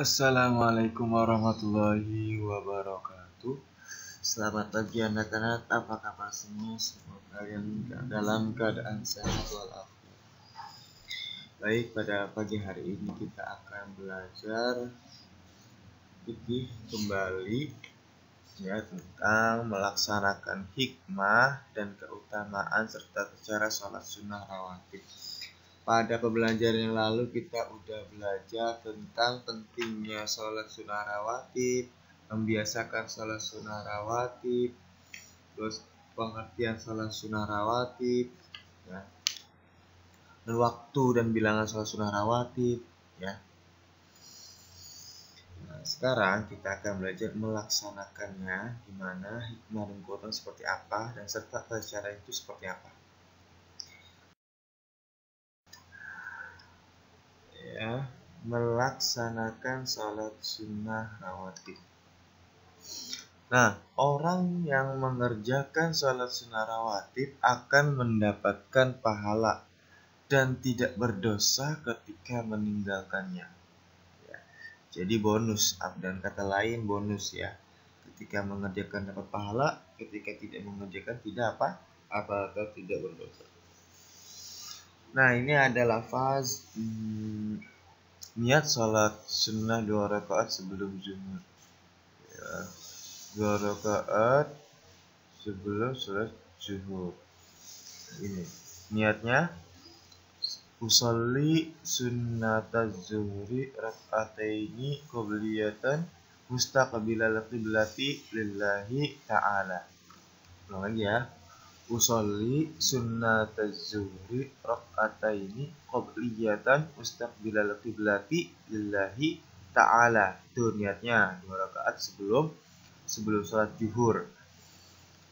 Assalamualaikum warahmatullahi wabarakatuh. Selamat pagi anak-anak, apa kabar semua? Semoga kalian dalam keadaan sehat walafiat. Baik, pada pagi hari ini kita akan belajar fikih kembali ya tentang melaksanakan hikmah dan keutamaan serta cara sholat sunnah rawatib. Pada pembelajaran yang lalu kita udah belajar tentang pentingnya sholat sunnah rawatib, membiasakan sholat sunnah rawatib, terus pengertian sholat sunnah rawatib, ya, dan waktu dan bilangan sholat sunnah rawatib, ya. Nah, sekarang kita akan belajar melaksanakannya, gimana hikmah dan keutamaan seperti apa, dan serta cara itu seperti apa. Ya, melaksanakan sholat sunnah rawatib. Nah, orang yang mengerjakan sholat sunnah rawatib akan mendapatkan pahala dan tidak berdosa ketika meninggalkannya. Ya, jadi bonus, dan kata lain bonus ya. Ketika mengerjakan dapat pahala, ketika tidak mengerjakan tidak atau tidak berdosa. Nah, ini ada lafaz niat sholat sunnah 2 rakaat sebelum zuhur. Ya, 2 rakaat sebelum sholat zuhur. Ini niatnya usolli sunnataz zuhri rak'ataini qobliyatan mustaqbilal qiblati lillahi ta'ala. Ulang lagi ya. Usolli sunnataz zuhri rak'ataini qobliyatan mustaqbilal qiblati lillahi ta'ala. Itu niatnya 2 rakaat sebelum sholat zuhur.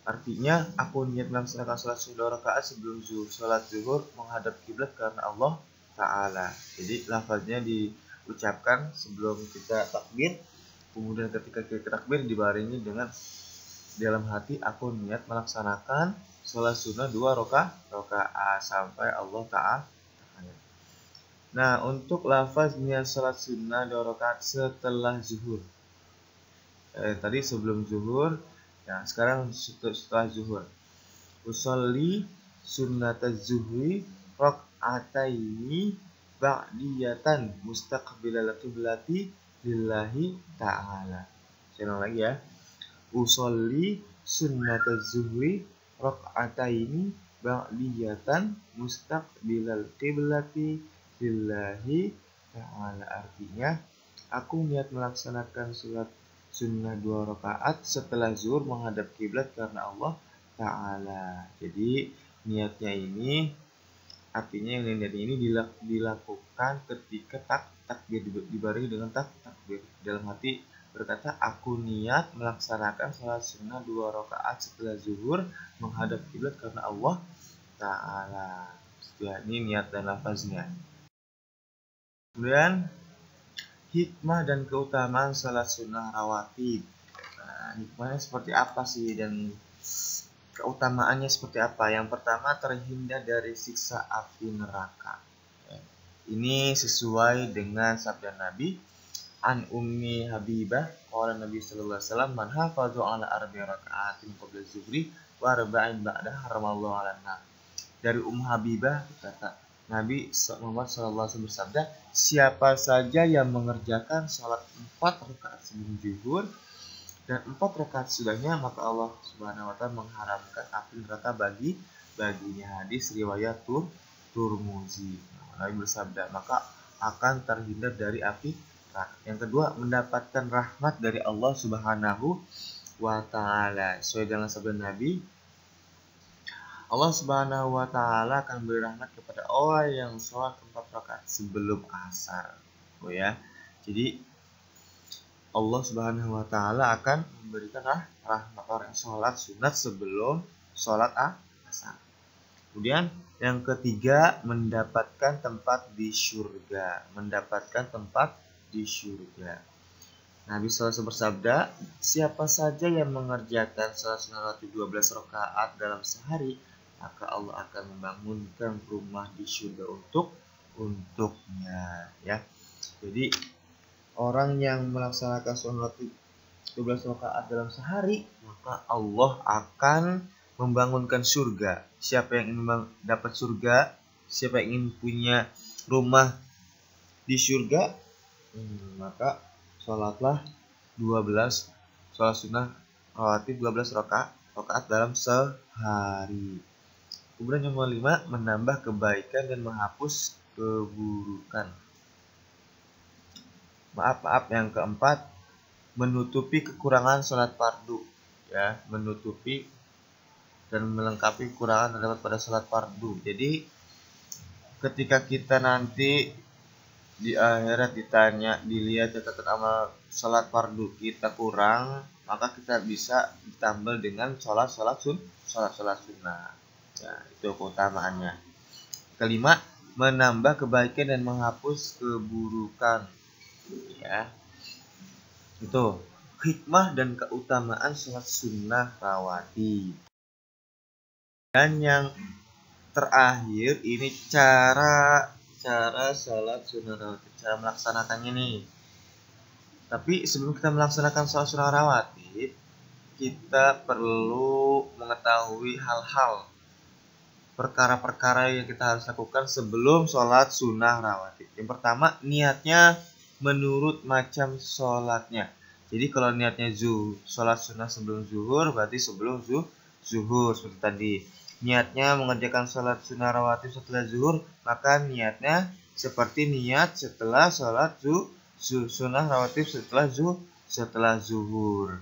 Artinya aku niat melaksanakan sholat 2 rakaat sebelum sholat zuhur menghadap kiblat karena Allah Ta'ala. Jadi lafaznya diucapkan sebelum kita takbir, kemudian ketika kita takbir dibarengi dengan dalam hati aku niat melaksanakan sholat sunnah 2 rakaat sampai Allah Ta'ala. Nah, untuk lafaz niat sholat sunnah 2 rakaat setelah zuhur. Tadi sebelum zuhur, ya sekarang setelah zuhur. Usolli sunnataz zuhri rak'ataini ba'diyatan mustaqbilal qiblati lillahi ta'ala. Saya ulang lagi ya. Usolli sunnataz zuhri rak'ataini ba'diyatan mustaqbilal qiblati lillahi ta'ala. Artinya aku niat melaksanakan sholat sunnah 2 rakaat setelah zuhur menghadap kiblat karena Allah Ta'ala. Jadi niatnya ini artinya yang niat ini dilakukan ketika takbir dibarengi dengan takbir dalam hati berkata aku niat melaksanakan sholat sunnah 2 rakaat setelah zuhur menghadap kiblat karena Allah Ta'ala. Ya, ini niat dan lafaznya. Kemudian hikmah dan keutamaan sholat sunnah rawatib. Nah, hikmahnya seperti apa sih dan keutamaannya seperti apa? Yang pertama terhindar dari siksa api neraka. Ini sesuai dengan sabda Nabi an Ummi Habibah qala Nabi sallallahu alaihi wasallam man hafazu ala arba'i raka'atin qabla zuhri wa arba'in ba'da haramallahu 'alan nar. Dari Habibah kata Nabi Muhammad SAW bersabda, siapa saja yang mengerjakan salat 4 rakaat sebelum zuhur dan 4 rakaat sudahnya, maka Allah Subhanahu wa taala mengharamkan api neraka baginya. Hadis riwayat Turmuzi. Nabi bersabda, maka akan terhindar dari api neraka. Yang kedua, mendapatkan rahmat dari Allah Subhanahu wa taala. Sesuai dengan sabda Nabi, Allah Subhanahu wa taala akan beri rahmat kepada orang yang sholat 4 rakaat sebelum asar. Oh ya. Jadi Allah Subhanahu wa taala akan memberikan rahmat orang yang sholat sunat sebelum sholat asar. Kemudian yang ketiga, mendapatkan tempat di surga. Mendapatkan tempat di surga. Nabi SAW bersabda, siapa saja yang mengerjakan sholat sunnah rawatib 12 rakaat dalam sehari, maka Allah akan membangunkan rumah di surga untuknya, ya. Jadi orang yang melaksanakan sholat 12 rakaat dalam sehari, maka Allah akan membangunkan surga. Siapa yang ingin dapat surga, siapa yang ingin punya rumah di surga, maka sholatlah 12 sholat sunnah rawatib 12 rakaat dalam sehari. Kemudian yang kelima, menambah kebaikan dan menghapus keburukan. Maaf, yang keempat, menutupi kekurangan sholat fardu, ya, menutupi dan melengkapi kekurangan terdapat pada sholat fardu. Jadi ketika kita nanti di akhirat ditanya, dilihat catatan amal sholat fardu kita kurang, maka kita bisa ditambal dengan sholat sunnah. Ya, itu keutamaannya. Kelima, menambah kebaikan dan menghapus keburukan. Ya, itu hikmah dan keutamaan sholat sunnah rawatib. Dan yang terakhir ini cara sholat sunnah rawatib, cara melaksanakannya nih. Tapi sebelum kita melaksanakan sholat sunnah rawatib, kita perlu mengetahui hal-hal, perkara-perkara yang kita harus lakukan sebelum sholat sunnah rawatib. Yang pertama, niatnya menurut macam sholatnya. Jadi kalau niatnya sholat sunnah sebelum zuhur, berarti sebelum zuhur seperti tadi. Niatnya mengerjakan sholat sunnah rawatib setelah zuhur, maka niatnya seperti niat setelah sholat sunnah rawatib setelah zuhur.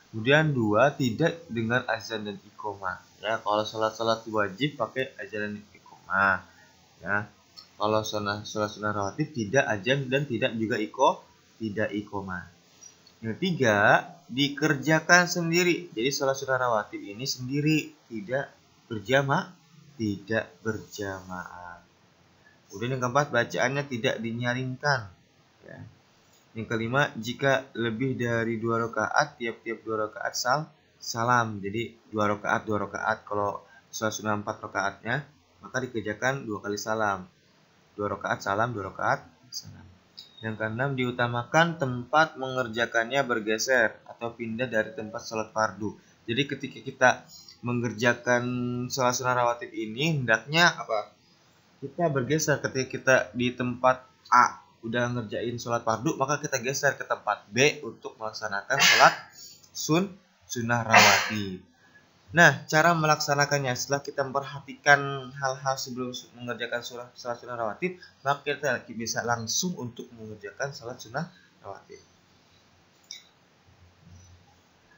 Kemudian 2, tidak dengan azan dan iqomah. Ya, kalau sholat wajib pakai azan dan iqomah. Ya, kalau sholat sunnah rawatib tidak azan dan tidak juga iqomah. Yang 3, dikerjakan sendiri. Jadi sholat sunnah rawatib ini sendiri, tidak berjamaah. Kemudian yang keempat, bacaannya tidak dinyaringkan. Ya. Yang kelima, jika lebih dari 2 rakaat, tiap-tiap 2 rakaat salam. Jadi 2 rakaat. Kalau sholat sunnah 4 rakaatnya, maka dikerjakan 2 kali salam. 2 rakaat salam, 2 rakaat salam. Yang keenam, diutamakan tempat mengerjakannya bergeser atau pindah dari tempat sholat fardu. Jadi ketika kita mengerjakan sholat sunnah rawatib ini, hendaknya apa? Kita bergeser. Ketika kita di tempat A udah ngerjain sholat fardu, maka kita geser ke tempat B untuk melaksanakan sholat sunnah rawatib. Nah, cara melaksanakannya setelah kita memperhatikan hal-hal sebelum mengerjakan sholat sunnah rawatib, maka kita bisa langsung untuk mengerjakan sholat sunnah rawatib.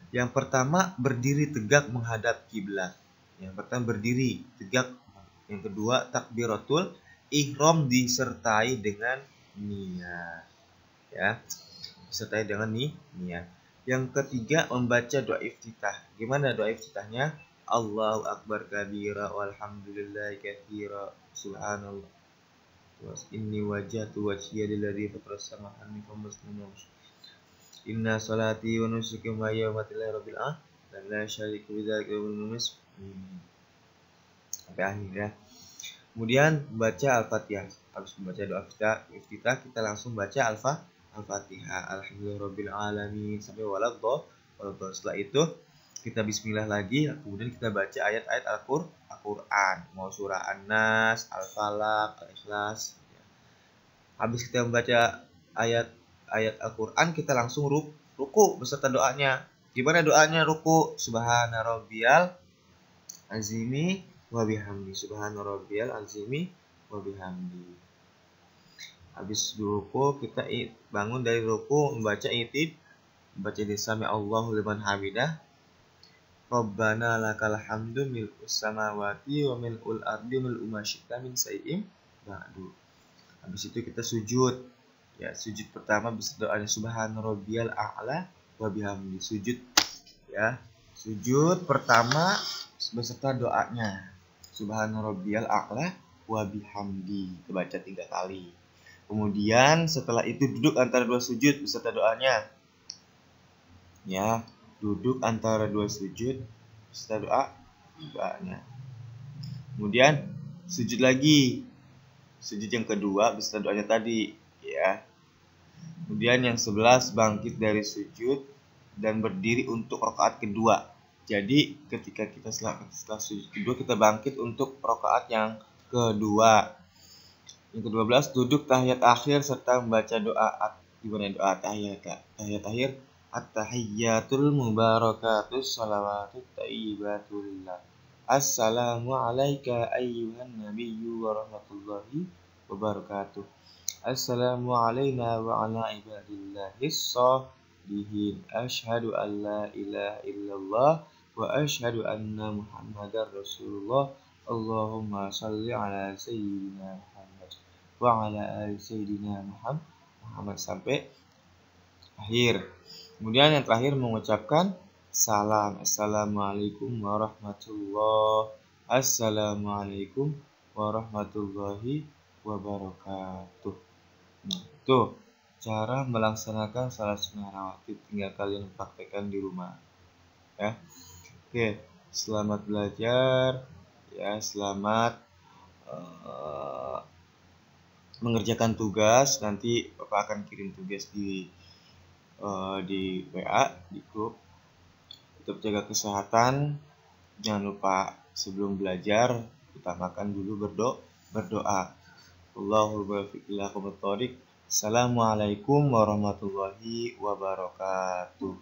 Yang pertama, berdiri tegak menghadap kiblat. Yang pertama, berdiri tegak. Yang kedua, takbiratul ihram disertai dengan niat, ya, disertai dengan niat. Yang ketiga, membaca doa iftitah. Gimana doa iftitahnya? Allahu akbar kabira walhamdulillahi katsira subhanallah inni wajjahtu wajhiya lilladzi fatara samawati wal ardi inna salati wa nusuki wa mahyaya wa mamati lillahi rabbil alamin la syarika bidzalika sampai akhir, ya. Kemudian baca Al-Fatihah. Habis membaca doa iftitah, kita langsung baca Al-Fatihah. Alhamdulillahirabbil alamin sampai waladhdallin. Setelah itu kita bismillah lagi, kemudian kita baca ayat-ayat Al-Qur'an, mau surah An-Nas, Al-Falaq, Al-Ikhlas. Habis kita membaca ayat Al-Qur'an, kita langsung ruku beserta doanya. Gimana doanya ruku? Subhana rabbiyal azimi wa bihamdi. Subhana rabbiyal azimi wa bihamdi. Habis ruku, kita bangun dari ruku, membaca sami Allahu liman hamidah. Rabbana lakal hamdu mil'us samawati wa mil'ul ardi mil'u ma syi'ta min syai'in ba'du. Habis itu kita sujud. Ya, sujud pertama bisa doanya subhana rabbiyal a'la wa bihamdi. Sujud, ya. Sujud pertama beserta doanya. Subhana rabbiyal a'la wa bihamdi. Kita baca 3 kali. Kemudian setelah itu duduk antara 2 sujud beserta doanya. Ya, duduk antara 2 sujud beserta doanya. Kemudian sujud lagi. Sujud yang kedua beserta doanya tadi, ya. Kemudian yang 11 bangkit dari sujud dan berdiri untuk rakaat kedua. Jadi ketika kita setelah sujud kedua, kita bangkit untuk rakaat yang kedua. Yang ke-12 duduk tahiyat akhir serta membaca doa. Gimana doa tahiyat akhir? At-tahiyyatul mubarakatus salawatut thayyibatulillah. Assalamu alayka ayyuhan nabiyyu wa rahmatullahi wabarakatuh. Assalamu alayna wa ala ibadillahis shalihin. Asyhadu an la ilaha illallah wa asyhadu anna Muhammadar Rasulullah. Allahumma shalli ala sayyidina Muhammad wa ala ali sayyidina Muhammad sampai akhir. Kemudian yang terakhir mengucapkan salam. Assalamualaikum warahmatullahi Assalamualaikum warahmatullahi wabarakatuh. Nah, itu cara melaksanakan salat sunnah rawatib, tinggal kalian praktekkan di rumah ya. Oke, selamat belajar ya, selamat mengerjakan tugas. Nanti Bapak akan kirim tugas di WA, di grup. Tetap jaga kesehatan, jangan lupa sebelum belajar utamakan dulu berdoa. Allahul muwaffiq ila aqwamit thoriq. Assalamualaikum warahmatullahi wabarakatuh.